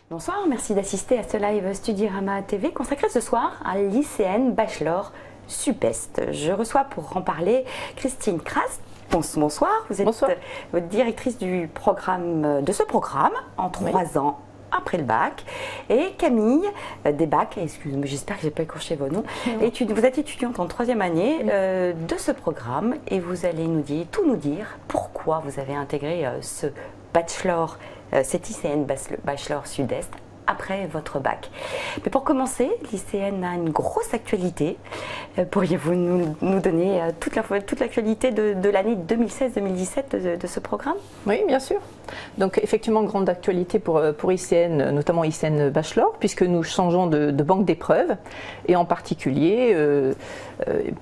Bonsoir, merci d'assister à ce live Studirama TV consacré ce soir à lycéenne bachelor SUPEST. Je reçois pour en parler Christine Krast. Bonsoir, vous êtes votre directrice de ce programme en 3 ans après le bac, et Camille Desbacs, excusez-moi, j'espère que je n'ai pas écorché vos noms. Vous êtes étudiante en 3e année de ce programme et vous allez tout nous dire pourquoi vous avez intégré ce bachelor, cette lycéenne bachelor sud-est après votre bac. Mais pour commencer, lycéenne a une grosse actualité. Pourriez-vous nous donner toute l'actualité de l'année 2016-2017 de ce programme? Oui, bien sûr. Donc effectivement, grande actualité pour ICN, notamment ICN Bachelor, puisque nous changeons de banque d'épreuves, et en particulier,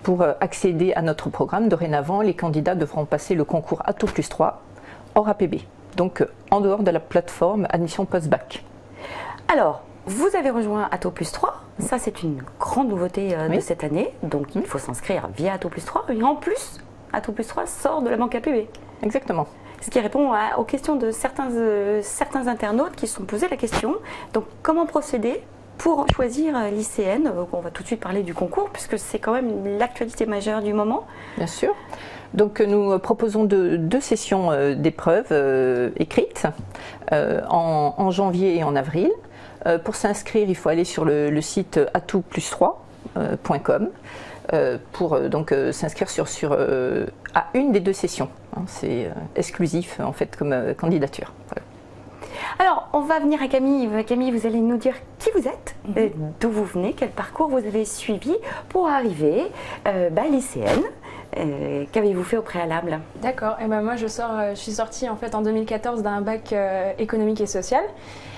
pour accéder à notre programme, dorénavant, les candidats devront passer le concours ATO+3 hors APB, donc en dehors de la plateforme admission post-bac. Alors, vous avez rejoint ATO+3, ça c'est une grande nouveauté de cette année, donc il faut s'inscrire via ATO+3, et en plus, ATO+3 sort de la banque APB. Exactement. Ce qui répond aux questions de certains internautes qui se sont posés la question, donc comment procéder pour choisir l'ICN? On va tout de suite parler du concours, puisque c'est quand même l'actualité majeure du moment. Bien sûr. Donc nous proposons deux sessions d'épreuves écrites en janvier et en avril. Pour s'inscrire, il faut aller sur le site atoplus3.com pour s'inscrire à une des deux sessions. C'est exclusif en fait comme candidature. Voilà. Alors, on va venir à Camille. Camille, vous allez nous dire qui vous êtes, d'où vous venez, quel parcours vous avez suivi pour arriver lycéenne. Qu'avez-vous fait au préalable? D'accord. Et ben moi, je suis sortie en fait en 2014 d'un bac économique et social.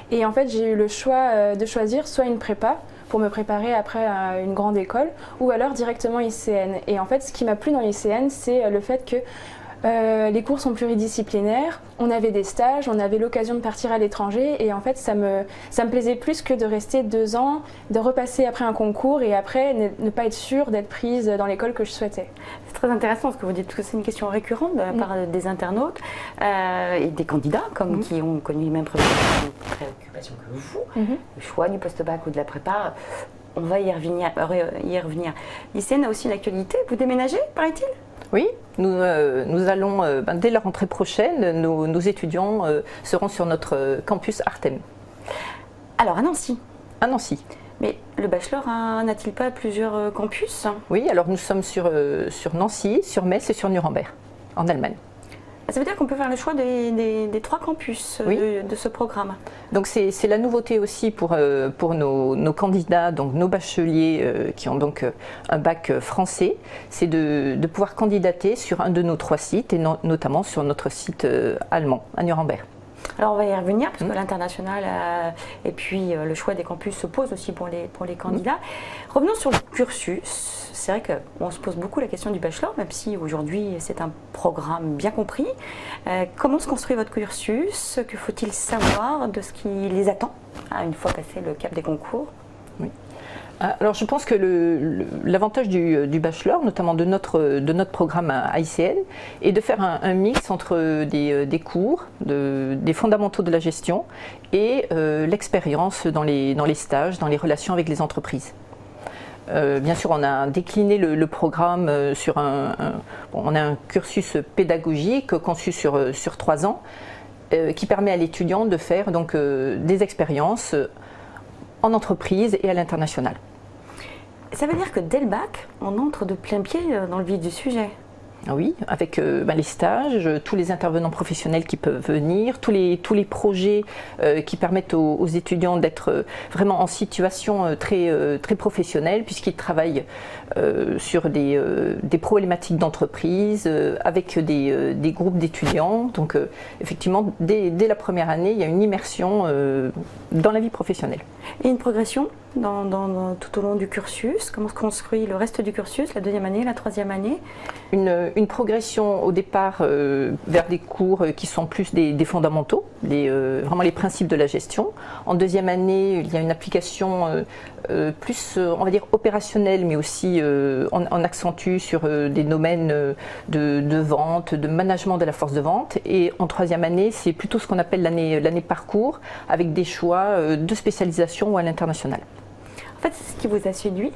Et en fait, j'ai eu le choix de choisir soit une prépa pour me préparer après à une grande école, ou alors directement ICN. Et en fait, ce qui m'a plu dans l'ICN, c'est le fait que les cours sont pluridisciplinaires, on avait des stages, on avait l'occasion de partir à l'étranger, et en fait ça me plaisait plus que de rester 2 ans, de repasser après un concours et après ne pas être sûre d'être prise dans l'école que je souhaitais. C'est très intéressant ce que vous dites, parce que c'est une question récurrente de la part des internautes et des candidats qui ont connu les mêmes préoccupations que vous, le choix du post-bac ou de la prépa. On va y revenir. L'ICN a aussi une actualité, vous déménagez, paraît-il? Oui, nous allons, dès la rentrée prochaine, nos étudiants seront sur notre campus Artem. Alors à Nancy. À Nancy. Mais le bachelor n'a-t-il pas plusieurs campus? Oui, alors nous sommes sur Nancy, sur Metz et sur Nuremberg, en Allemagne. Ça veut dire qu'on peut faire le choix des 3 campus de ce programme. Donc c'est la nouveauté aussi pour nos candidats, donc nos bacheliers qui ont donc un bac français, c'est de pouvoir candidater sur un de nos 3 sites, et notamment sur notre site allemand, à Nuremberg. Alors on va y revenir, parce que l'international et puis le choix des campus se pose aussi pour les candidats. Revenons sur le cursus. C'est vrai qu'on se pose beaucoup la question du bachelor, même si aujourd'hui c'est un programme bien compris. Comment se construit votre cursus? Que faut-il savoir de ce qui les attend une fois passé le cap des concours? Alors je pense que l'avantage du bachelor, notamment de notre programme à ICN, est de faire un mix entre des cours, des fondamentaux de la gestion et l'expérience dans les stages, dans les relations avec les entreprises. Bien sûr, on a décliné le programme sur on a un cursus pédagogique conçu sur 3 ans qui permet à l'étudiant de faire donc des expériences en entreprise et à l'international. Ça veut dire que dès le bac, on entre de plein pied dans le vif du sujet. Oui, avec les stages, tous les intervenants professionnels qui peuvent venir, tous les projets qui permettent aux étudiants d'être vraiment en situation très professionnelle, puisqu'ils travaillent sur des problématiques d'entreprise, avec des groupes d'étudiants. Donc effectivement, dès la première année, il y a une immersion dans la vie professionnelle. Et une progression tout au long du cursus? Comment se construit le reste du cursus, la deuxième année, la troisième année? Une progression au départ vers des cours qui sont plus des fondamentaux, vraiment les principes de la gestion. En deuxième année, il y a une application plus, on va dire, opérationnelle, mais aussi on accentue sur des domaines de vente, de management de la force de vente. Et en troisième année, c'est plutôt ce qu'on appelle l'année parcours, avec des choix de spécialisation ou à l'international. En fait, c'est ce qui vous a séduit,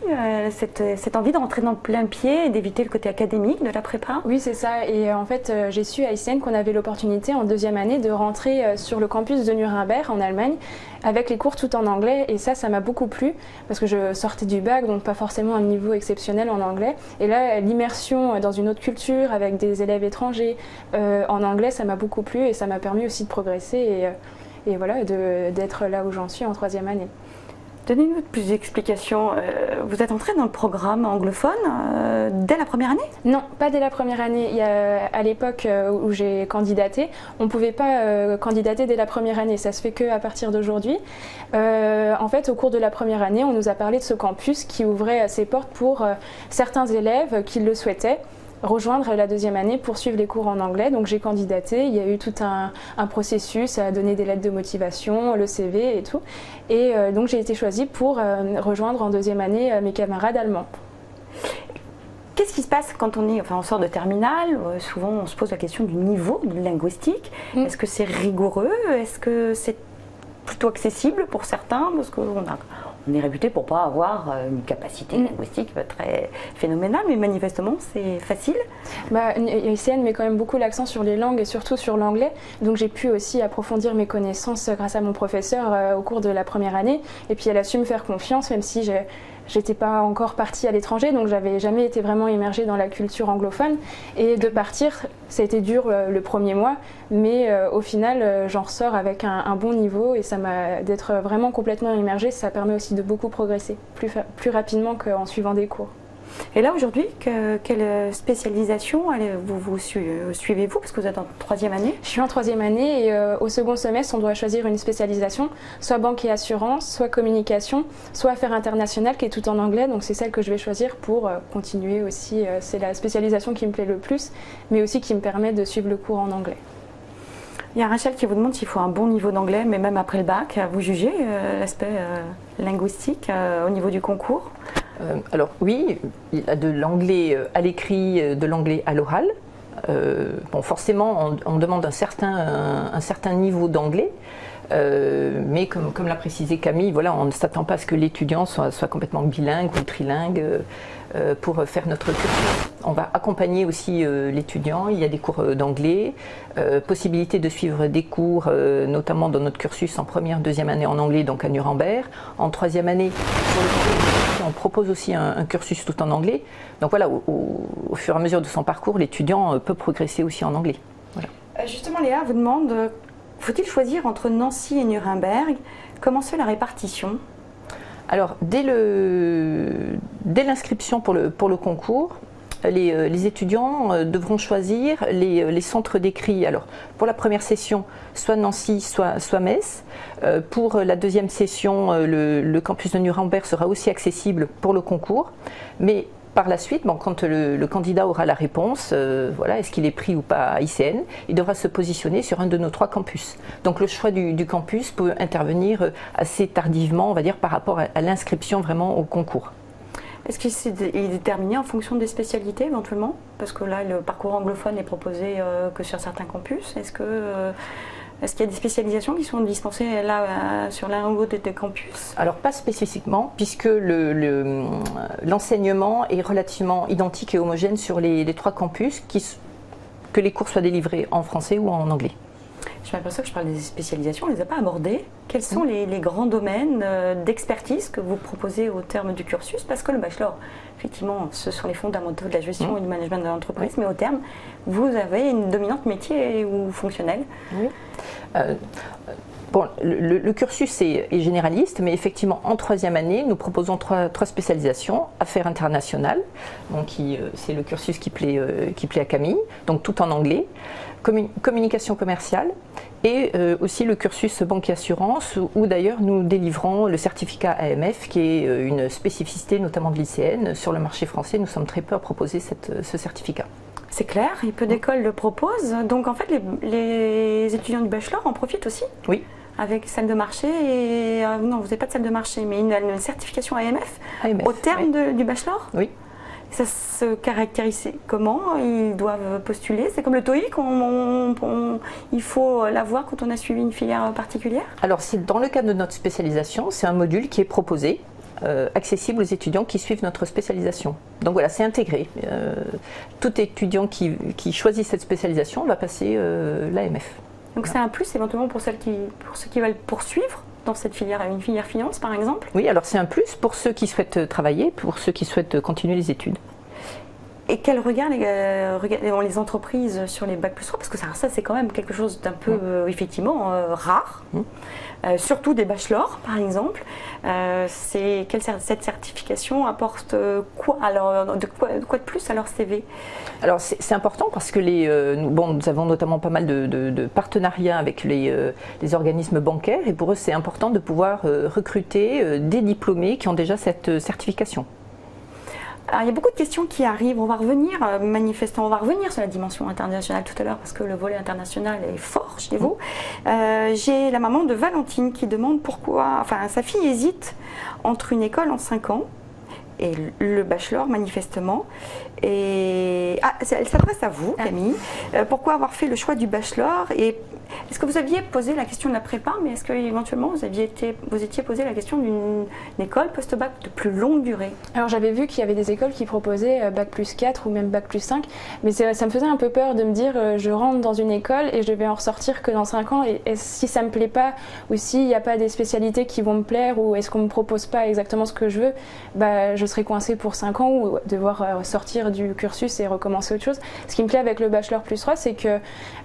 cette envie de rentrer dans le plein pied et d'éviter le côté académique de la prépa? Oui, c'est ça. Et en fait, j'ai su à ICN qu'on avait l'opportunité en deuxième année de rentrer sur le campus de Nuremberg en Allemagne avec les cours tout en anglais. Et ça m'a beaucoup plu parce que je sortais du bac, donc pas forcément un niveau exceptionnel en anglais. Et là, l'immersion dans une autre culture avec des élèves étrangers en anglais, ça m'a beaucoup plu et ça m'a permis aussi de progresser et voilà, d'être là où j'en suis en troisième année. Donnez-nous plus d'explications. Vous êtes entré dans le programme anglophone dès la première année? Non, pas dès la première année. À l'époque où j'ai candidaté, on ne pouvait pas candidater dès la première année. Ça se fait qu'à partir d'aujourd'hui. En fait, au cours de la première année, on nous a parlé de ce campus qui ouvrait ses portes pour certains élèves qui le souhaitaient rejoindre la deuxième année pour suivre les cours en anglais. Donc j'ai candidaté, il y a eu tout un processus à donner des lettres de motivation, le CV et tout. Et donc j'ai été choisie pour rejoindre en deuxième année mes camarades allemands. Qu'est-ce qui se passe quand on sort de terminale? Souvent on se pose la question du niveau linguistique. Est-ce que c'est rigoureux? Est-ce que c'est plutôt accessible pour certains? Parce qu'on est réputé pour ne pas avoir une capacité linguistique très phénoménale, mais manifestement c'est facile. ICN met quand même beaucoup l'accent sur les langues et surtout sur l'anglais, donc j'ai pu aussi approfondir mes connaissances grâce à mon professeur au cours de la première année, et puis elle a su me faire confiance même si j'étais pas encore partie à l'étranger, donc j'avais jamais été vraiment immergée dans la culture anglophone. Et de partir, ça a été dur le premier mois, mais au final, j'en ressors avec un bon niveau et d'être vraiment complètement immergée, ça permet aussi de beaucoup progresser, plus rapidement qu'en suivant des cours. Et là aujourd'hui, quelle spécialisation suivez-vous? Parce que vous êtes en troisième année. Je suis en troisième année et au second semestre, on doit choisir une spécialisation, soit banque et assurance, soit communication, soit affaires internationales qui est tout en anglais. Donc c'est celle que je vais choisir pour continuer aussi. C'est la spécialisation qui me plaît le plus, mais aussi qui me permet de suivre le cours en anglais. Il y a Rachel qui vous demande s'il faut un bon niveau d'anglais, mais même après le bac, vous jugez l'aspect linguistique au niveau du concours? Alors oui, il y a de l'anglais à l'écrit, de l'anglais à l'oral. Bon, forcément, on demande un certain niveau d'anglais, mais comme l'a précisé Camille, voilà, on ne s'attend pas à ce que l'étudiant soit complètement bilingue ou trilingue pour faire notre cursus. On va accompagner aussi l'étudiant, il y a des cours d'anglais, possibilité de suivre des cours, notamment dans notre cursus en première, deuxième année en anglais, donc à Nuremberg. En troisième année, on propose aussi un cursus tout en anglais. Donc voilà, au fur et à mesure de son parcours, l'étudiant peut progresser aussi en anglais. Voilà. Justement, Léa vous demande, faut-il choisir entre Nancy et Nuremberg? Comment se fait la répartition? Alors, dès l'inscription pour le concours, les étudiants devront choisir les centres d'écrit. Alors, pour la première session, soit Nancy, soit Metz. Pour la deuxième session, le campus de Nuremberg sera aussi accessible pour le concours. Mais par la suite, quand le candidat aura la réponse, voilà, est-ce qu'il est pris ou pas à ICN, il devra se positionner sur un de nos 3 campus. Donc le choix du campus peut intervenir assez tardivement, on va dire, par rapport à l'inscription vraiment au concours. Est-ce qu'il est déterminé en fonction des spécialités éventuellement? Parce que là, le parcours anglophone est proposé que sur certains campus. Est-ce qu'il y a des spécialisations qui sont dispensées là sur l'un ou l'autre des campus? Alors pas spécifiquement, puisque l'enseignement est relativement identique et homogène sur les 3 campus, que les cours soient délivrés en français ou en anglais. J'ai l'impression que je parle des spécialisations, on ne les a pas abordées. Quels sont les grands domaines d'expertise que vous proposez au terme du cursus? Parce que le bachelor, effectivement, ce sont les fondamentaux de la gestion et du management de l'entreprise, mais au terme, vous avez une dominante métier ou fonctionnelle. Oui. Bon, le cursus est généraliste, mais effectivement, en troisième année, nous proposons trois spécialisations. Affaires internationales, donc c'est le cursus qui plaît à Camille, donc tout en anglais. communication commerciale et aussi le cursus banque et assurance où d'ailleurs nous délivrons le certificat AMF qui est une spécificité notamment de l'ICN. Sur le marché français, nous sommes très peu à proposer ce certificat. C'est clair, et peu d'écoles le proposent. Donc en fait, les étudiants du bachelor en profitent aussi. Oui. Avec salle de marché et... non, vous n'avez pas de salle de marché, mais une certification AMF au terme du bachelor. Oui. Ça se caractérise comment? Ils doivent postuler? C'est comme le TOEIC, il faut l'avoir quand on a suivi une filière particulière? Alors, dans le cadre de notre spécialisation, c'est un module qui est proposé, accessible aux étudiants qui suivent notre spécialisation. Donc voilà, c'est intégré. Tout étudiant qui choisit cette spécialisation va passer l'AMF. Donc c'est un plus éventuellement pour ceux qui veulent poursuivre dans cette filière, une filière finance par exemple? Oui, alors c'est un plus pour ceux qui souhaitent travailler, pour ceux qui souhaitent continuer les études. Et quel regard les entreprises sur les Bac+3? Parce que ça c'est quand même quelque chose d'un peu effectivement rare, surtout des bachelors par exemple. Cette certification apporte quoi, alors, quoi de plus à leur CV? Alors c'est important parce que nous avons notamment pas mal de partenariats avec les organismes bancaires et pour eux c'est important de pouvoir recruter des diplômés qui ont déjà cette certification. Alors, il y a beaucoup de questions qui arrivent, on va revenir manifestement, on va revenir sur la dimension internationale tout à l'heure parce que le volet international est fort chez vous. J'ai la maman de Valentine qui demande pourquoi, enfin sa fille hésite entre une école en 5 ans et le bachelor manifestement. Et elle s'adresse à vous Camille, pourquoi avoir fait le choix du bachelor et est-ce que vous aviez posé la question de la prépa, mais est-ce que éventuellement vous étiez posé la question d'une école post-bac de plus longue durée? Alors j'avais vu qu'il y avait des écoles qui proposaient bac+4 ou même bac+5, mais ça me faisait un peu peur de me dire je rentre dans une école et je vais en ressortir que dans 5 ans et si ça me plaît pas ou s'il n'y a pas des spécialités qui vont me plaire ou est-ce qu'on me propose pas exactement ce que je veux, je serai coincée pour 5 ans ou devoir sortir du cursus et recommencer autre chose. Ce qui me plaît avec le bachelor +3, c'est que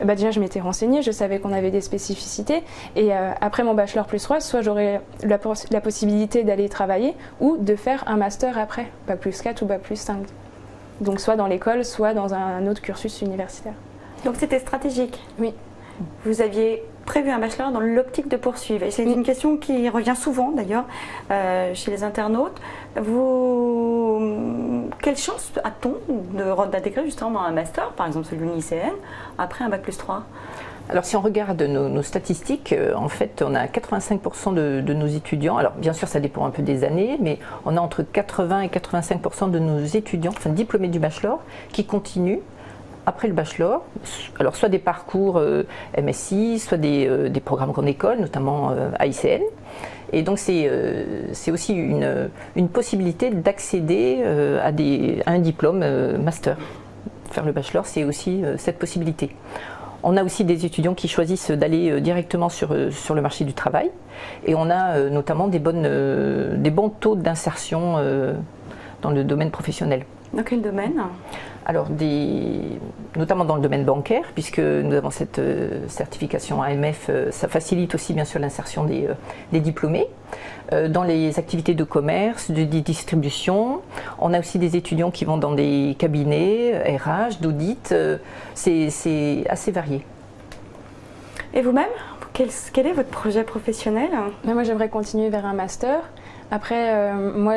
déjà je m'étais renseignée, je savais qu'on avait des spécificités et après mon bachelor +3, soit j'aurais la possibilité d'aller travailler ou de faire un master après, bac+4 ou bac+5. Donc soit dans l'école, soit dans un autre cursus universitaire. Donc c'était stratégique? Oui. Vous aviez prévu un bachelor dans l'optique de poursuivre. Et c'est une question qui revient souvent d'ailleurs chez les internautes. Quelle chance a-t-on d'intégrer justement un master, par exemple celui de l'ICN, après un bac+3? Alors si on regarde nos statistiques, en fait on a 85% de nos étudiants, alors bien sûr ça dépend un peu des années, mais on a entre 80 et 85% de nos étudiants, enfin diplômés du bachelor, qui continuent après le bachelor, alors soit des parcours MSI, soit des programmes grande école, notamment AICN. Et donc c'est aussi une possibilité d'accéder à un diplôme master. Faire le bachelor, c'est aussi cette possibilité. On a aussi des étudiants qui choisissent d'aller directement sur le marché du travail. Et on a notamment des bons taux d'insertion dans le domaine professionnel. Dans quel domaine ? Alors, notamment dans le domaine bancaire, puisque nous avons cette certification AMF, ça facilite aussi bien sûr l'insertion des diplômés. Dans les activités de commerce, de distribution, on a aussi des étudiants qui vont dans des cabinets, RH, d'audit, c'est assez varié. Et vous-même, quel est votre projet professionnel ? Moi j'aimerais continuer vers un master. Après, moi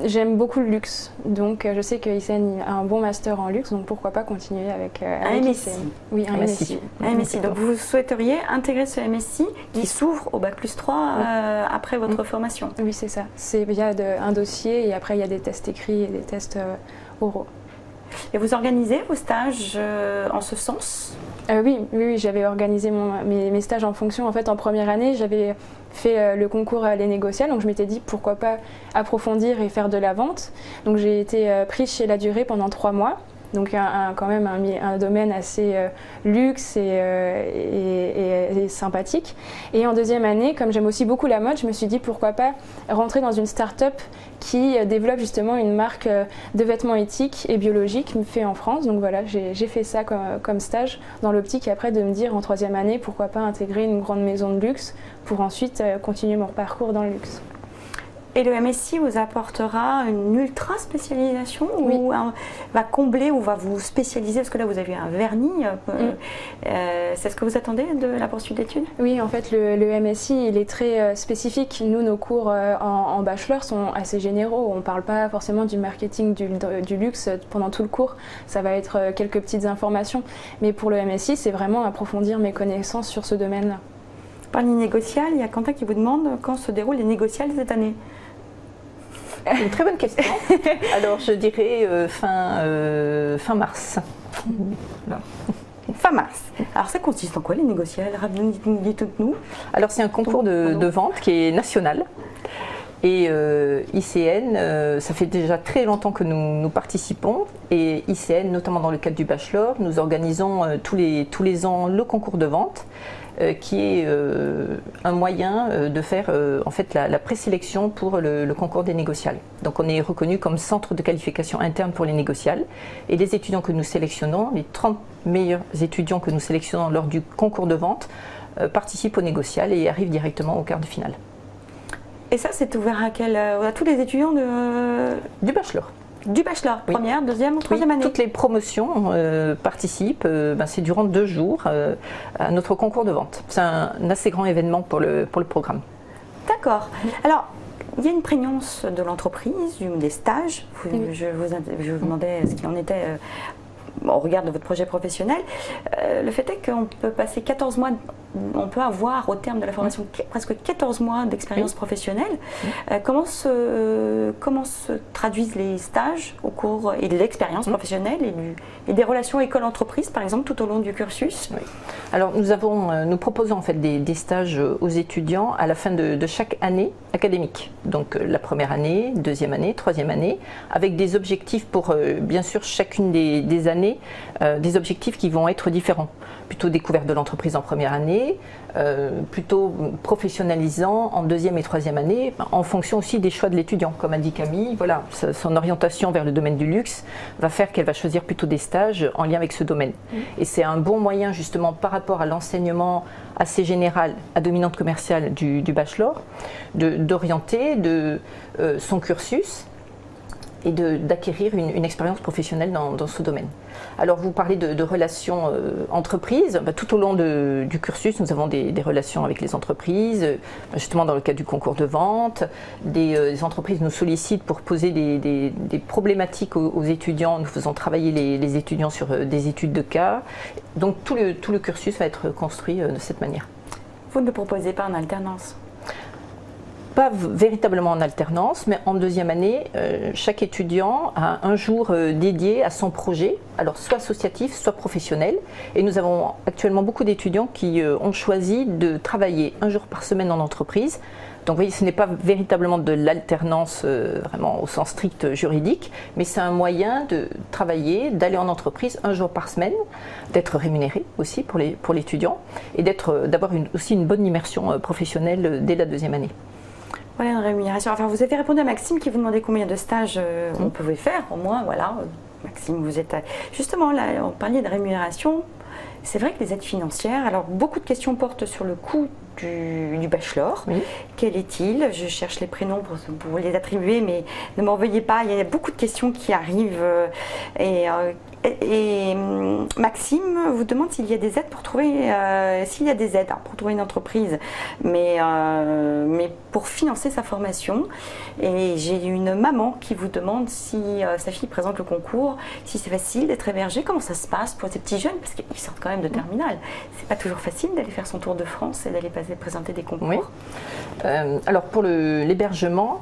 j'aime beaucoup le luxe, donc je sais que ICN a un bon master en luxe, donc pourquoi pas continuer avec un MSI. Oui, un MSI. Un MSI. Donc vous souhaiteriez intégrer ce MSI qui s'ouvre au bac+3 après votre formation. Oui, c'est ça. Il y a un dossier et après il y a des tests écrits et des tests oraux. Et vous organisez vos stages en ce sens ? Oui, j'avais organisé mes stages en fonction. En fait, en première année, j'avais fait le concours à Les Négociables, donc je m'étais dit pourquoi pas approfondir et faire de la vente. Donc j'ai été prise chez La Durée pendant 3 mois. Donc quand même un domaine assez luxe et sympathique. Et en deuxième année, comme j'aime aussi beaucoup la mode, je me suis dit pourquoi pas rentrer dans une start-up qui développe justement une marque de vêtements éthiques et biologiques fait en France. Donc voilà, j'ai fait ça comme stage dans l'optique après de me dire en troisième année pourquoi pas intégrer une grande maison de luxe pour ensuite continuer mon parcours dans le luxe. Et le MSI vous apportera une ultra spécialisation ou va combler ou va vous spécialiser, parce que là vous avez un vernis. C'est ce que vous attendez de la poursuite d'études? Oui, en fait le MSI il est très spécifique. Nous, nos cours en bachelor sont assez généraux. On ne parle pas forcément du marketing du luxe pendant tout le cours. Ça va être quelques petites informations. Mais pour le MSI, c'est vraiment approfondir mes connaissances sur ce domaine-là. Par les négociales, il y a Quentin qui vous demande quand se déroulent les négociales cette année. Une très bonne question. Alors je dirais fin mars. Voilà. Fin mars. Alors ça consiste en quoi les négociales? Dites-nous. Alors c'est un concours de vente qui est national. Et ICN, ça fait déjà très longtemps que nous participons. Et ICN, notamment dans le cadre du bachelor, nous organisons tous les ans le concours de vente, qui est un moyen de faire en fait la présélection pour le concours des négociales. Donc on est reconnu comme centre de qualification interne pour les négociales. Et les étudiants que nous sélectionnons, les 30 meilleurs étudiants que nous sélectionnons lors du concours de vente, participent aux négociales et arrivent directement au quart de finale. Et ça, c'est ouvert à tous les étudiants du bachelor. Du bachelor, oui. Première, deuxième ou troisième année? Toutes les promotions participent, c'est durant 2 jours à notre concours de vente. C'est un assez grand événement pour le programme. D'accord. Alors, il y a une prégnance de l'entreprise, des stages. Je vous demandais ce qu'il en était au regard de votre projet professionnel. Le fait est qu'on peut passer 14 mois, on peut avoir au terme de la formation presque 14 mois d'expérience professionnelle. Comment se traduisent les stages au cours et de l'expérience professionnelle et des relations école-entreprise, par exemple, tout au long du cursus? Alors nous proposons en fait des stages aux étudiants à la fin de chaque année académique. Donc la première année, deuxième année, troisième année, avec des objectifs pour bien sûr chacune des années, des objectifs qui vont être différents. Plutôt découverte de l'entreprise en première année, plutôt professionnalisant en deuxième et troisième année, en fonction aussi des choix de l'étudiant. Comme a dit Camille, voilà, son orientation vers le domaine du luxe va faire qu'elle va choisir plutôt des stages en lien avec ce domaine. Et c'est un bon moyen justement par rapport à l'enseignement assez général à dominante commerciale du bachelor, d'orienter son cursus et d'acquérir une expérience professionnelle dans ce domaine. Alors vous parlez de relations entreprises. Tout au long du cursus, nous avons des relations avec les entreprises, justement dans le cadre du concours de vente. Des entreprises nous sollicitent pour poser des problématiques aux étudiants. Nous faisons travailler les étudiants sur des études de cas. Donc tout le cursus va être construit de cette manière. Vous ne le proposez pas en alternance? Pas véritablement en alternance, mais en deuxième année, chaque étudiant a un jour dédié à son projet, alors soit associatif, soit professionnel. Et nous avons actuellement beaucoup d'étudiants qui ont choisi de travailler un jour par semaine en entreprise. Donc vous voyez, ce n'est pas véritablement de l'alternance vraiment au sens strict juridique, mais c'est un moyen de travailler, d'aller en entreprise un jour par semaine, d'être rémunéré aussi pour l'étudiant et d'avoir aussi une bonne immersion professionnelle dès la deuxième année. Voilà, une rémunération. Enfin, vous avez répondu à Maxime qui vous demandait combien de stages on pouvait faire, au moins, voilà. Maxime, vous êtes... Justement, là, on parlait de rémunération. C'est vrai que les aides financières, alors beaucoup de questions portent sur le coût du bachelor. Oui. Quel est-il? Je cherche les prénoms pour les attribuer, mais ne m'en veuillez pas, il y a beaucoup de questions qui arrivent. Et Maxime vous demande s'il y a des aides pour trouver, pour trouver une entreprise, mais pour financer sa formation. Et j'ai une maman qui vous demande si sa fille présente le concours, si c'est facile d'être hébergé, comment ça se passe pour ces petits jeunes, parce qu'ils sortent quand même de terminale. C'est pas toujours facile d'aller faire son tour de France et d'aller présenter des concours. Oui. Alors pour l'hébergement,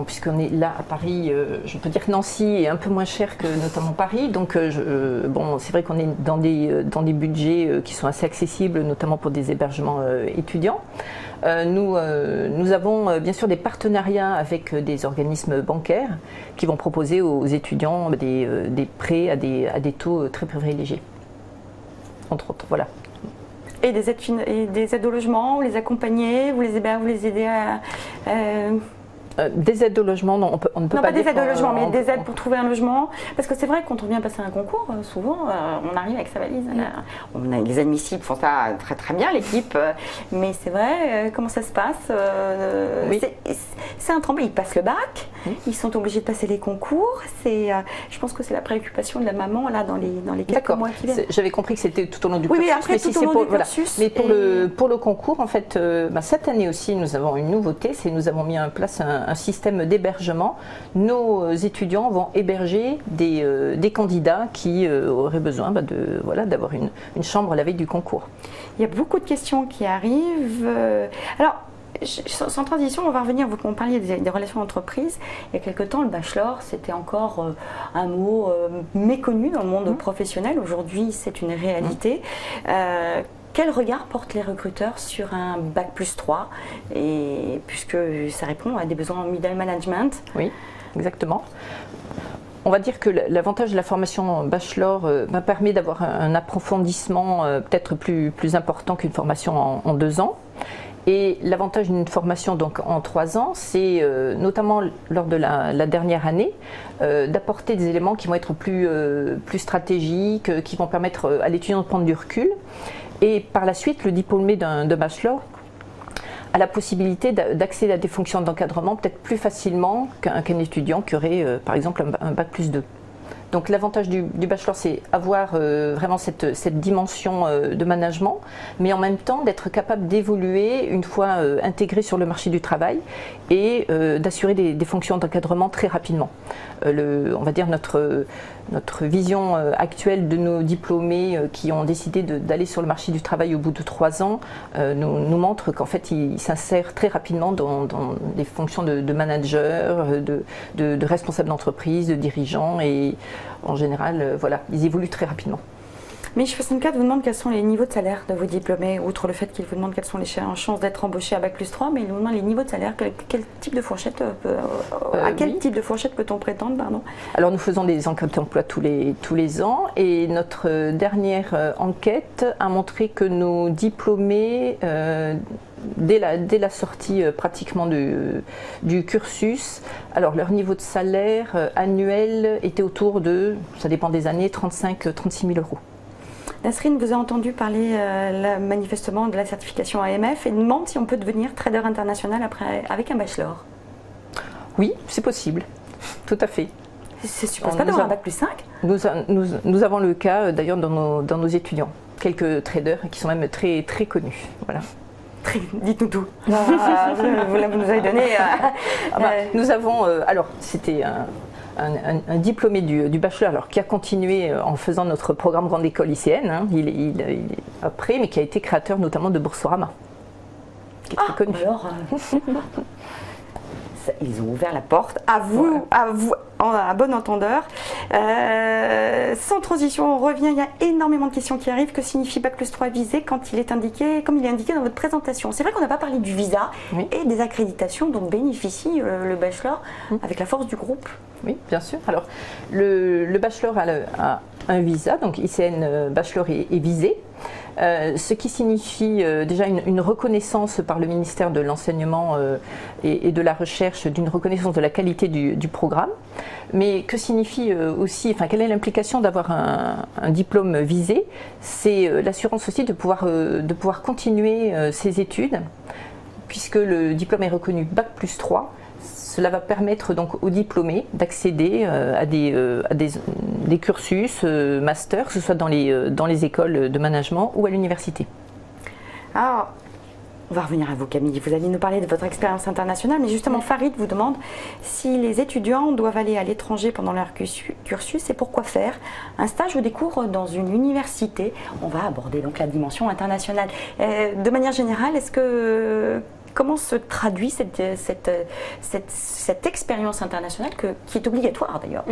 puisqu'on est là à Paris, je peux dire que Nancy est un peu moins cher que notamment Paris, donc c'est vrai qu'on est dans des budgets qui sont assez accessibles, notamment pour des hébergements étudiants. Nous avons bien sûr des partenariats avec des organismes bancaires qui vont proposer aux étudiants des prêts à des taux très privilégiés, entre autres. Voilà. Et des aides au logement, vous les accompagnez, vous les aidez à... Des aides au logement, non, on ne peut pas des dire aides au logement, mais des aides pour trouver un logement. Parce que c'est vrai que quand on vient passer un concours, souvent, on arrive avec sa valise. Les admissibles font ça très très bien, l'équipe. Mais c'est vrai, comment ça se passe? Oui. C'est un tremblin. Ils passent le bac, ils sont obligés de passer les concours. Je pense que c'est la préoccupation de la maman là dans les quelques mois qui viennent. J'avais compris que c'était tout au long du cursus. Oui, après, mais tout au long du cursus. Mais pour le concours, en fait, cette année aussi, nous avons une nouveauté, c'est que nous avons mis en place un système d'hébergement. Nos étudiants vont héberger des candidats qui auraient besoin d'avoir une chambre la veille du concours. Il y a beaucoup de questions qui arrivent. Alors, sans transition, on va revenir, vous parliez des relations d'entreprise. Il y a quelque temps, le bachelor, c'était encore un mot méconnu dans le monde professionnel. Aujourd'hui, c'est une réalité. Quel regard portent les recruteurs sur un bac+3 puisque ça répond à des besoins en middle management? Oui, exactement. On va dire que l'avantage de la formation bachelor permet d'avoir un approfondissement peut-être plus important qu'une formation en 2 ans. Et l'avantage d'une formation donc en 3 ans, c'est notamment lors de la dernière année, d'apporter des éléments qui vont être plus stratégiques, qui vont permettre à l'étudiant de prendre du recul. Et par la suite, le diplômé d'un bachelor a la possibilité d'accéder à des fonctions d'encadrement peut-être plus facilement qu'un étudiant qui aurait par exemple un bac+2. Donc l'avantage du bachelor, c'est avoir vraiment cette dimension de management, mais en même temps d'être capable d'évoluer une fois intégré sur le marché du travail et d'assurer des fonctions d'encadrement très rapidement. On va dire notre vision actuelle de nos diplômés qui ont décidé d'aller sur le marché du travail au bout de 3 ans nous montre qu'en fait ils s'insèrent très rapidement dans des fonctions de manager, de responsable d'entreprise, de dirigeant, et en général ils évoluent très rapidement. Mais 64 vous demande quels sont les niveaux de salaire de vos diplômés, outre le fait qu'il vous demande quelles sont les chances d'être embauché à bac+3, mais il vous demande les niveaux de salaire, quel type de fourchette à quel type de fourchette peut-on prétendre, pardon? Alors nous faisons des enquêtes d'emploi tous les ans, et notre dernière enquête a montré que nos diplômés dès la sortie pratiquement du cursus, alors leur niveau de salaire annuel était autour de, ça dépend des années, 35-36 000 euros. Nasrine vous a entendu parler manifestement de la certification AMF et demande si on peut devenir trader international avec un bachelor. Oui, c'est possible, tout à fait. C'est suppose pas d'avoir un bac+5 ? Nous avons le cas d'ailleurs dans nos étudiants, quelques traders qui sont même très, très connus. Voilà. Dites-nous tout. Vous nous avez donné. Nous avons, alors c'était un diplômé du bachelor, alors qui a continué en faisant notre programme Grande École ICN, hein, il est après, mais qui a été créateur notamment de Boursorama, qui est très connu. Alors, ils ont ouvert la porte à vous, à bon entendeur. Sans transition, on revient, il y a énormément de questions qui arrivent. Que signifie bac+3 visé quand il est indiqué, comme il est indiqué dans votre présentation? C'est vrai qu'on n'a pas parlé du visa et des accréditations dont bénéficie le bachelor avec la force du groupe. Oui, bien sûr. Alors, le bachelor a un visa, donc ICN bachelor est visé. Ce qui signifie déjà une reconnaissance par le ministère de l'Enseignement et de la Recherche d'une reconnaissance de la qualité du programme. Mais que signifie aussi, enfin quelle est l'implication d'avoir un diplôme visé? C'est l'assurance aussi de pouvoir continuer ses études, puisque le diplôme est reconnu bac+3. Cela va permettre donc aux diplômés d'accéder à des cursus master, que ce soit dans les écoles de management ou à l'université. Alors, on va revenir à vous Camille, vous allez nous parler de votre expérience internationale, mais justement Farid vous demande si les étudiants doivent aller à l'étranger pendant leur cursus et pourquoi faire un stage ou des cours dans une université. On va aborder donc la dimension internationale. De manière générale, comment se traduit cette expérience internationale qui est obligatoire d'ailleurs?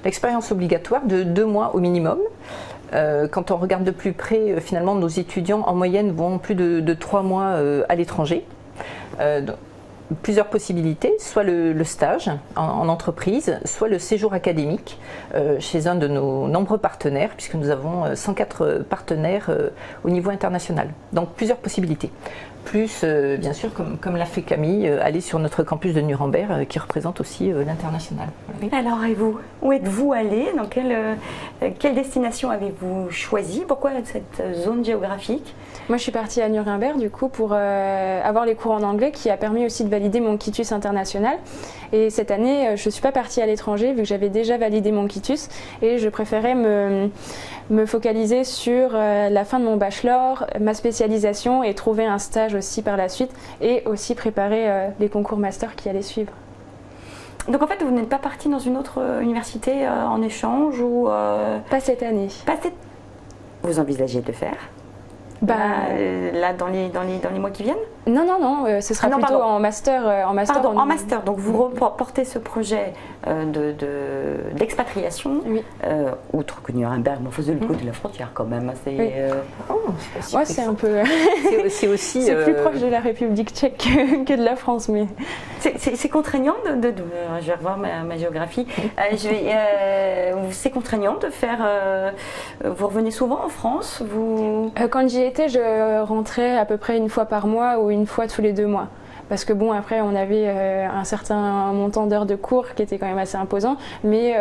L'expérience obligatoire de 2 mois au minimum. Quand on regarde de plus près, finalement, nos étudiants en moyenne vont plus de 3 mois à l'étranger. Plusieurs possibilités, soit le stage en entreprise, soit le séjour académique chez un de nos nombreux partenaires, puisque nous avons 104 partenaires au niveau international. Donc plusieurs possibilités. plus, bien sûr, comme l'a fait Camille, aller sur notre campus de Nuremberg, qui représente aussi l'international. Voilà. Alors, et vous, où êtes-vous allé? Dans quelle destination avez-vous choisi? Pourquoi cette zone géographique? Moi, je suis partie à Nuremberg, du coup, pour avoir les cours en anglais, qui a permis aussi de valider mon quitus international. Et cette année, je ne suis pas partie à l'étranger, vu que j'avais déjà validé mon quitus. Et je préférais me focaliser sur la fin de mon bachelor, ma spécialisation et trouver un stage aussi par la suite. Et aussi préparer les concours master qui allaient suivre. Donc en fait, vous n'êtes pas partie dans une autre université en échange ou Pas cette année. Vous envisagez de le faire? Là, dans les mois qui viennent? Non, ce sera plutôt en master. Pardon, en master. Donc vous reportez ce projet d'expatriation, oui. Outre que Nuremberg, on faisait le coup de la frontière quand même. C'est un peu. C'est aussi. C'est plus proche de la République tchèque que de la France, mais. C'est contraignant je vais revoir ma géographie. C'est contraignant de faire. Vous revenez souvent en France? Quand j'y étais, je rentrais à peu près une fois par mois ou une fois tous les 2 mois. Parce que bon, après, on avait un certain montant d'heures de cours qui était quand même assez imposant, mais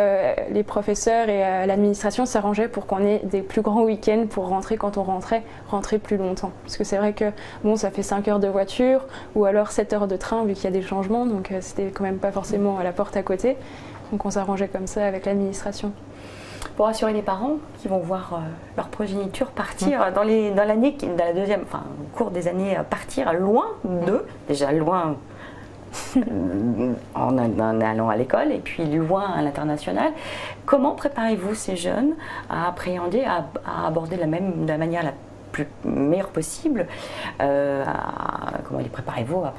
les professeurs et l'administration s'arrangeaient pour qu'on ait des plus grands week-ends pour rentrer quand on rentrait plus longtemps. Parce que c'est vrai que bon, ça fait 5 heures de voiture ou alors 7 heures de train vu qu'il y a des changements, donc c'était quand même pas forcément à la porte à côté. Donc on s'arrangeait comme ça avec l'administration. Pour rassurer les parents qui vont voir leur progéniture partir dans la deuxième, enfin au cours des années, partir loin d'eux, déjà loin en allant à l'école et puis loin à l'international. Comment préparez-vous ces jeunes à appréhender, à aborder de la manière la plus meilleure possible comment les préparez-vous à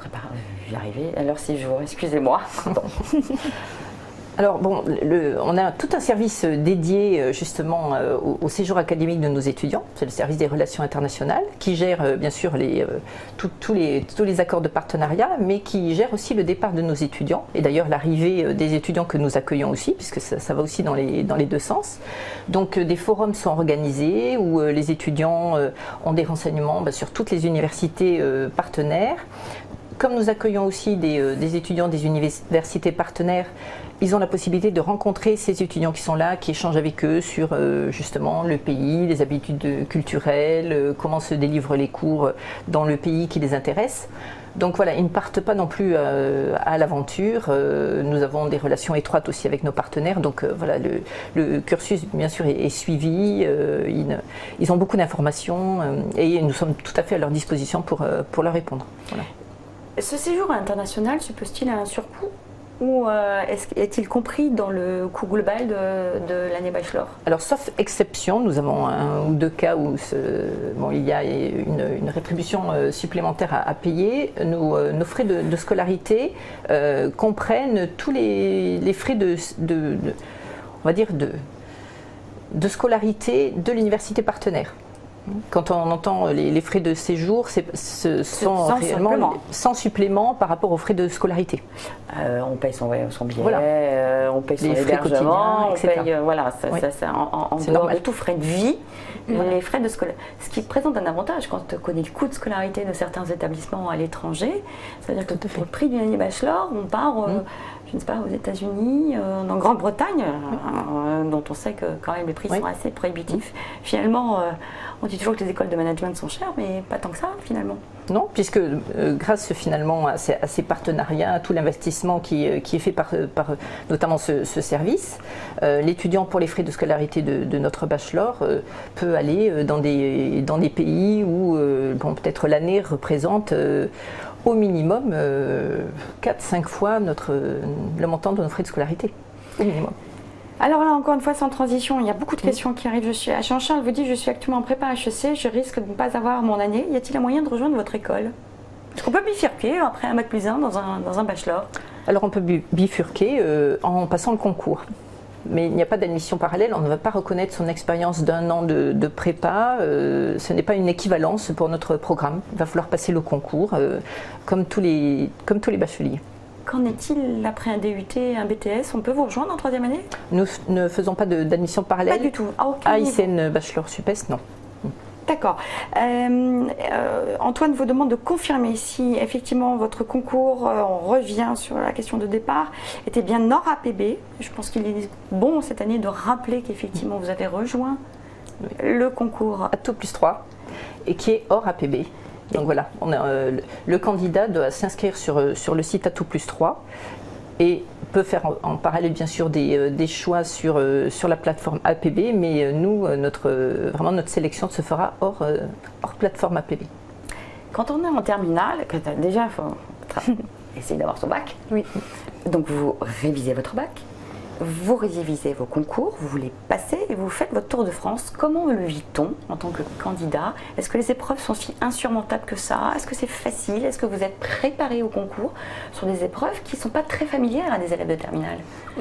j'y arrivais à leur séjour? Excusez-moi. Alors bon, on a tout un service dédié justement au séjour académique de nos étudiants. C'est le service des relations internationales qui gère bien sûr tous les accords de partenariat, mais qui gère aussi le départ de nos étudiants et d'ailleurs l'arrivée des étudiants que nous accueillons aussi, puisque ça va aussi dans les deux sens. Donc des forums sont organisés où les étudiants ont des renseignements sur toutes les universités partenaires. Comme nous accueillons aussi des étudiants des universités partenaires, ils ont la possibilité de rencontrer ces étudiants qui sont là, qui échangent avec eux sur justement le pays, les habitudes culturelles, comment se délivrent les cours dans le pays qui les intéresse. Donc voilà, ils ne partent pas non plus à l'aventure. Nous avons des relations étroites aussi avec nos partenaires. Donc voilà, le cursus bien sûr est suivi. Ils ont beaucoup d'informations et nous sommes tout à fait à leur disposition pour leur répondre. Voilà. Ce séjour international suppose-t-il un surcoût ou est-il compris dans le coût global de l'année bachelor? Alors, sauf exception, nous avons 1 ou 2 cas où il y a une rétribution supplémentaire à payer. Nos frais de scolarité comprennent tous les frais on va dire de scolarité de l'université partenaire. Quand on entend les frais de séjour, ce sont réellement sans supplément par rapport aux frais de scolarité. On paye son billet, voilà. On paye son hébergement, on paye, voilà, en dehors de tout frais de vie, les frais de scolarité. Ce qui présente un avantage quand on connaît le coût de scolarité de certains établissements à l'étranger, c'est-à-dire que pour le prix d'une année bachelor, on part, je ne sais pas, aux États-Unis, en Grande-Bretagne, dont on sait que quand même les prix sont assez prohibitifs. Finalement, on dit toujours que les écoles de management sont chères, mais pas tant que ça finalement. Non, puisque grâce finalement à ces partenariats, à tout l'investissement qui est fait par notamment ce service, l'étudiant pour les frais de scolarité de notre bachelor peut aller dans des pays où peut-être l'année représente au minimum 4-5 fois le montant de nos frais de scolarité, au minimum. Alors là, encore une fois, sans transition, il y a beaucoup de questions qui arrivent. Jean-Charles vous dit, je suis actuellement en prépa HEC, je risque de ne pas avoir mon année. Y a-t-il un moyen de rejoindre votre école? Est-ce qu'on peut bifurquer après un Bac+1 dans un bachelor? Alors on peut bifurquer en passant le concours. Mais il n'y a pas d'admission parallèle, on ne va pas reconnaître son expérience d'1 an de prépa, ce n'est pas une équivalence pour notre programme. Il va falloir passer le concours, comme tous les bacheliers. Qu'en est-il après un DUT, un BTS? On peut vous rejoindre en 3e année? Nous ne faisons pas d'admission parallèle. Pas du tout. À ICN Bachelor Supest, non. D'accord. Antoine vous demande de confirmer si effectivement votre concours, on revient sur la question de départ, était bien Nord APB. Je pense qu'il est bon cette année de rappeler qu'effectivement vous avez rejoint le concours Atout+3 et qui est hors APB. Donc voilà, le candidat doit s'inscrire sur le site Atout+3 et peut faire en parallèle bien sûr des choix sur la plateforme APB, mais nous, vraiment notre sélection se fera hors plateforme APB. Quand on est en terminale, déjà il faut essayer d'avoir son bac. Oui. Donc vous révisez votre bac, vous révisez vos concours, vous les passez et vous faites votre tour de France. Comment le vit-on en tant que candidat? Est-ce que les épreuves sont si insurmontables que ça? Est-ce que c'est facile? Est-ce que vous êtes préparé au concours sur des épreuves qui ne sont pas très familières à des élèves de terminale?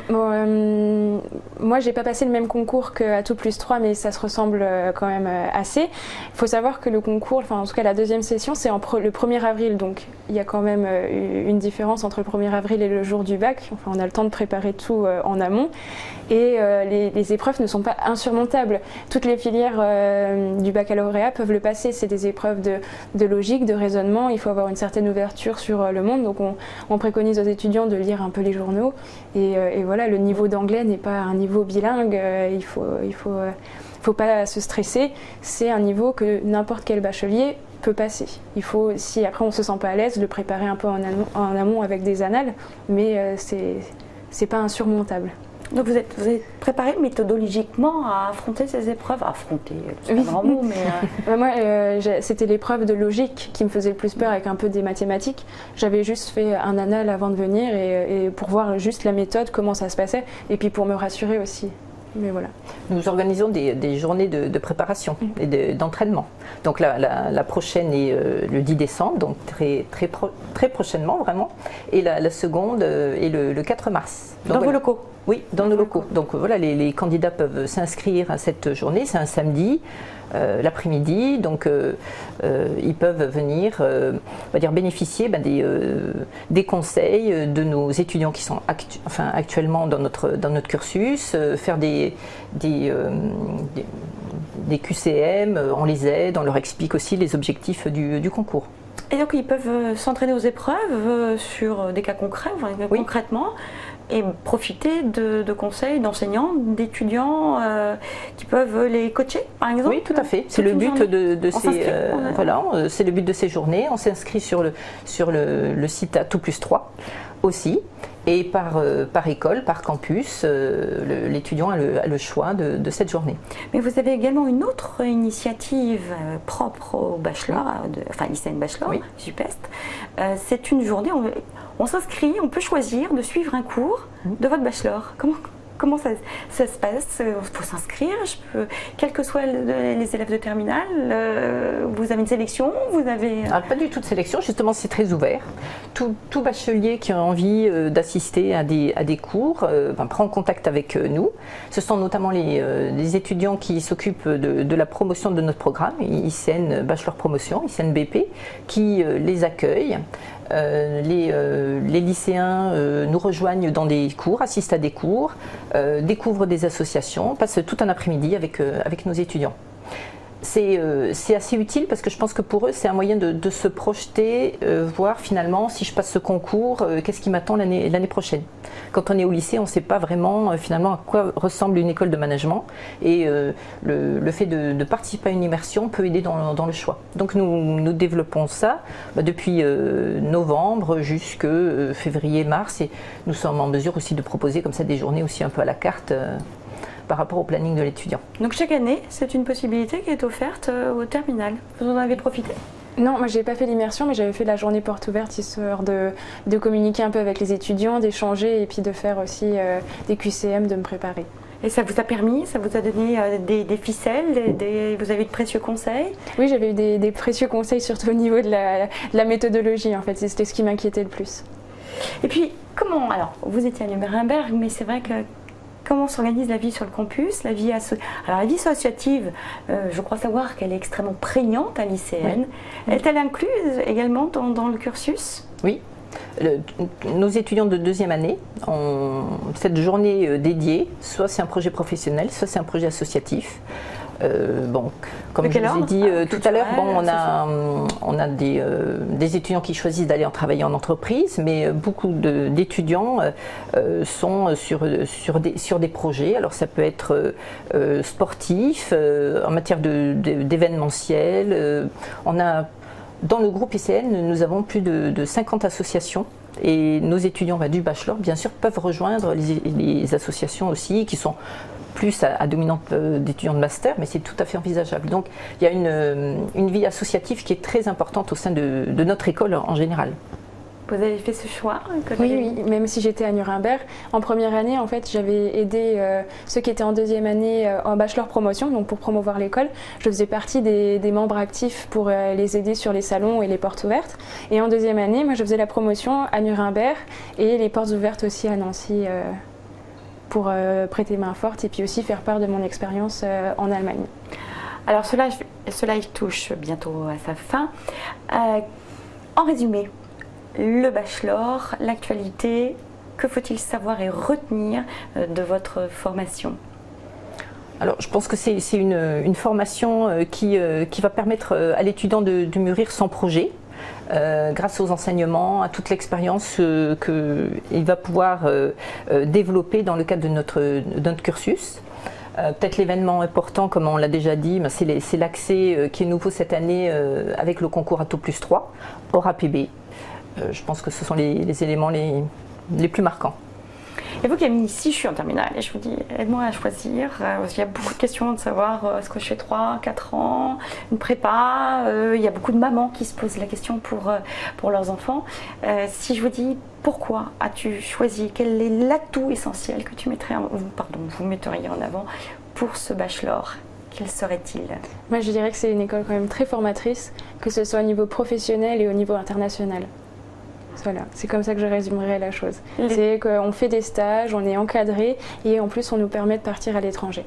Bon, moi, j'ai pas passé le même concours que Atout+3, mais ça se ressemble quand même assez. Il faut savoir que le concours, enfin en tout cas la deuxième session, c'est le 1er avril, donc il y a quand même une différence entre le 1er avril et le jour du bac. Enfin, on a le temps de préparer tout en amont. Et les épreuves ne sont pas insurmontables. Toutes les filières du baccalauréat peuvent le passer. C'est des épreuves de logique, de raisonnement. Il faut avoir une certaine ouverture sur le monde. Donc on préconise aux étudiants de lire un peu les journaux. Et voilà, le niveau d'anglais n'est pas un niveau bilingue. Il faut pas se stresser. C'est un niveau que n'importe quel bachelier peut passer. Il faut, si après on se sent pas à l'aise, le préparer un peu en amont avec des annales. Mais c'est pas insurmontable. Donc vous êtes préparé méthodologiquement à affronter ces épreuves? Affronter, c'est un grand mot, mais... Moi, c'était l'épreuve de logique qui me faisait le plus peur avec un peu des mathématiques. J'avais juste fait un annal avant de venir et pour voir juste la méthode, comment ça se passait, et puis pour me rassurer aussi. Mais voilà. Nous organisons des journées de préparation et d'entraînement. Donc la prochaine est le 10 décembre, donc très prochainement vraiment. Et la seconde est le 4 mars. Donc, dans vos locaux? Oui, dans nos locaux. Donc voilà, les candidats peuvent s'inscrire à cette journée. C'est un samedi, l'après-midi. Donc ils peuvent venir on va dire, bénéficier des conseils de nos étudiants qui sont actuellement dans notre cursus, faire des QCM, on les aide, on leur explique aussi les objectifs du concours. Et donc ils peuvent s'entraîner aux épreuves sur des cas concrets, concrètement, et profiter de conseils d'enseignants, d'étudiants qui peuvent les coacher, par exemple. Oui, tout à fait. C'est le but de ces c'est le but de ces journées. On s'inscrit sur le site Atout+3 aussi. Et par école, par campus, l'étudiant a le choix de cette journée. Mais vous avez également une autre initiative propre au bachelor, lycéen bachelor, SUPEST. C'est une journée, on s'inscrit, on peut choisir de suivre un cours de votre bachelor. Comment ça se passe? Il faut s'inscrire, quels que soient les élèves de terminale, vous avez une sélection? Alors, pas du tout de sélection, justement c'est très ouvert. Tout bachelier qui a envie d'assister à des cours prend contact avec nous. Ce sont notamment les étudiants qui s'occupent de la promotion de notre programme, ICN Bachelor Promotion, ICN BP, qui les accueillent. Les lycéens nous rejoignent dans des cours, assistent à des cours, découvrent des associations, passent tout un après-midi avec nos étudiants. C'est assez utile parce que je pense que pour eux c'est un moyen de se projeter, voir finalement si je passe ce concours, qu'est-ce qui m'attend l'année prochaine. Quand on est au lycée, on ne sait pas vraiment finalement à quoi ressemble une école de management et le fait de participer à une immersion peut aider dans le choix. Donc nous développons ça depuis novembre jusqu'à février-mars et nous sommes en mesure aussi de proposer comme ça des journées aussi un peu à la carte par rapport au planning de l'étudiant. Donc chaque année, c'est une possibilité qui est offerte au terminal. Vous en avez profité? Non, moi j'ai pas fait l'immersion, mais j'avais fait la journée porte ouverte, histoire de communiquer un peu avec les étudiants, d'échanger et puis de faire aussi des QCM, de me préparer. Et ça vous a permis, ça vous a donné des ficelles, vous avez eu de précieux conseils? Oui, j'avais eu des précieux conseils, surtout au niveau de la méthodologie, en fait, c'était ce qui m'inquiétait le plus. Et puis, alors, vous étiez à Nuremberg, mais c'est vrai que comment s'organise la vie sur le campus, la vie associative, je crois savoir qu'elle est extrêmement prégnante à l'ICN. Oui. Est-elle incluse également dans le cursus? Oui. Nos étudiants de deuxième année ont cette journée dédiée, soit c'est un projet professionnel, soit c'est un projet associatif. Bon, comme je vous ai dit tout à l'heure, bon, on a des étudiants qui choisissent d'aller en travailler en entreprise, mais beaucoup d'étudiants sont sur des projets. Alors ça peut être sportif, en matière d'événementiel. Dans le groupe ICN, nous avons plus de 50 associations. Et nos étudiants du bachelor, bien sûr, peuvent rejoindre les associations aussi, qui sont plus à dominante d'étudiants de master, mais c'est tout à fait envisageable. Donc il y a une vie associative qui est très importante au sein de notre école en général. Vous avez fait ce choix? Oui, même si j'étais à Nuremberg. En première année, en fait, j'avais aidé ceux qui étaient en deuxième année en bachelor promotion, donc pour promouvoir l'école. Je faisais partie des membres actifs pour les aider sur les salons et les portes ouvertes. Et en deuxième année, moi, je faisais la promotion à Nuremberg et les portes ouvertes aussi à Nancy pour prêter main forte et puis aussi faire part de mon expérience en Allemagne. Alors ce live touche bientôt à sa fin. En résumé, le bachelor, l'actualité, que faut-il savoir et retenir de votre formation? Alors, je pense que c'est une formation qui va permettre à l'étudiant de mûrir son projet grâce aux enseignements, à toute l'expérience qu'il va pouvoir développer dans le cadre de notre cursus. Peut-être l'événement important, comme on l'a déjà dit, c'est l'accès qui est nouveau cette année avec le concours Atto +3 hors APB. Je pense que ce sont les éléments les plus marquants. Et vous Camille, si je suis en terminale et je vous dis aide-moi à choisir, il y a beaucoup de questions de savoir est-ce que je fais 3, 4 ans, une prépa, il y a beaucoup de mamans qui se posent la question pour leurs enfants. Si je vous dis pourquoi as-tu choisi, quel est l'atout essentiel que vous metteriez en avant pour ce bachelor? Quel serait-il? Moi je dirais que c'est une école quand même très formatrice, que ce soit au niveau professionnel et au niveau international. Voilà, c'est comme ça que je résumerais la chose. C'est qu'on fait des stages, on est encadré et en plus on nous permet de partir à l'étranger.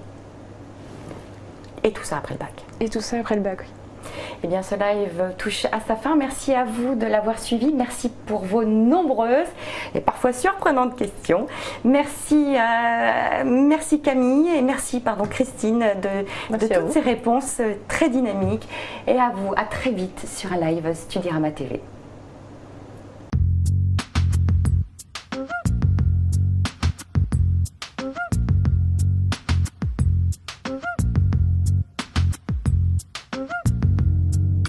Et tout ça après le bac. Et tout ça après le bac, oui. Eh bien, ce live touche à sa fin. Merci à vous de l'avoir suivi. Merci pour vos nombreuses et parfois surprenantes questions. Merci Camille et merci Christine de toutes ces réponses très dynamiques. Et à vous, à très vite sur un live Studyrama TV.